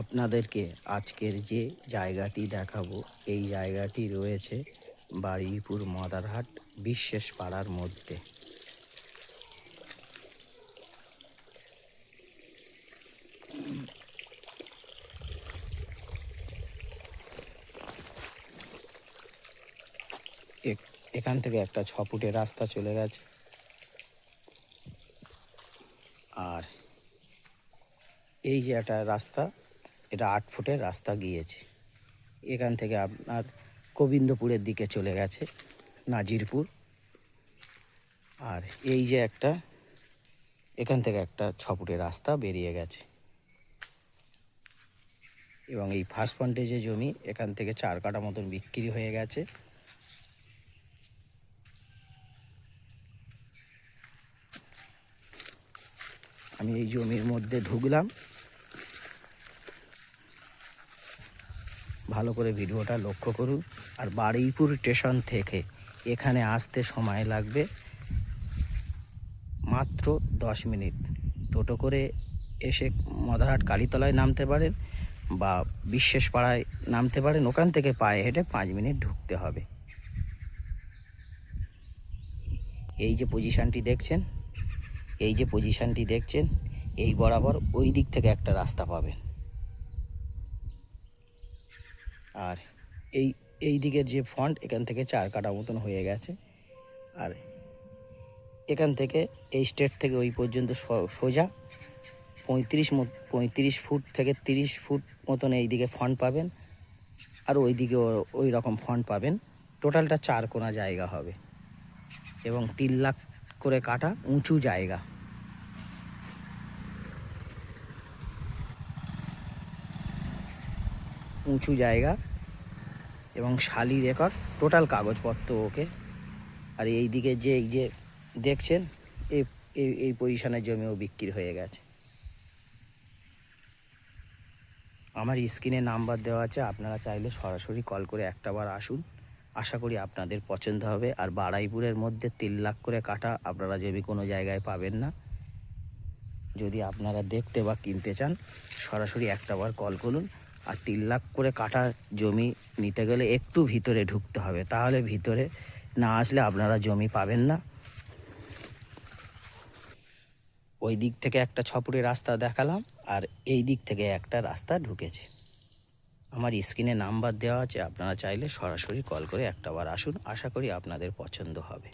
আপনাদেরকে আজকের যে জায়গাটি দেখাবো, এই জায়গাটি রয়েছে বারুইপুর মদারহাট বিশ্বাস পাড়ার মধ্যে। এখান থেকে একটা 6 ফুটের রাস্তা চলে গেছে, আর এই যে একটা রাস্তা, এটা 8 ফুটের রাস্তা গিয়েছে। এখান থেকে আপনার গোবিন্দপুরের দিকে চলে গেছে, নাজিরপুর। আর এই যে একটা, এখান থেকে একটা 6 ফুটের রাস্তা বেরিয়ে গেছে। এবং এই ফার্স্ট ফ্রন্টেজে জমি এখান থেকে 4 কাঠা মতন বিক্রি হয়ে গেছে। আমি এই জমির মধ্যে ঢুকলাম, ভালো করে ভিডিওটা লক্ষ্য করুন। আর বারুইপুর স্টেশন থেকে এখানে আসতে সময় লাগবে মাত্র 10 মিনিট। টোটো করে এসে মদারহাট কালীতলায় নামতে পারেন বা বিশ্বাস পাড়ায় নামতে পারেন, ওখান থেকে পায়ে হেঁটে 5 মিনিট ঢুকতে হবে। এই যে পজিশানটি দেখছেন, এই বরাবর ওই দিক থেকে একটা রাস্তা পাবেন। আর এই দিকের যে ফ্রন্ট, এখান থেকে 4 কাঠা মতন হয়ে গেছে। আর এখান থেকে এই স্টেট থেকে ওই পর্যন্ত সোজা 35 ফুট থেকে 30 ফুট মতন এই দিকে ফ্রন্ট পাবেন, আর ওই দিকে ওই রকম ফ্রন্ট পাবেন। টোটালটা 4 কোণা জায়গা হবে এবং 3 লাখ করে কাটা উঁচু জায়গা। এবং শালি রেকর্ড, টোটাল কাগজপত্র ওকে। আর এই দিকে এই যে দেখছেন, এই পজিশনের জমিও বিক্রি হয়ে গেছে। আমার স্ক্রিনে নাম্বার দেওয়া আছে, আপনারা চাইলে সরাসরি কল করে একটাবার আসুন। আশা করি আপনাদের পছন্দ হবে। আর বারুইপুরের মধ্যে 3 লাখ করে কাটা আপনারা জমি কোনো জায়গায় পাবেন না। যদি আপনারা দেখতে বা কিনতে চান, সরাসরি একটাবার কল করুন। আর 3 লাখ করে কাটা জমি নিতে গেলে একটু ভিতরে ঢুকতে হবে, তাহলে ভিতরে না আসলে আপনারা জমি পাবেন না। ওই দিক থেকে একটা 6 ফুটের রাস্তা দেখালাম, আর এই দিক থেকে একটা রাস্তা ঢুকেছে। আমার স্ক্রিনে নাম্বার দেওয়া আছে, আপনারা চাইলে সরাসরি কল করে একটাবার আসুন। আশা করি আপনাদের পছন্দ হবে।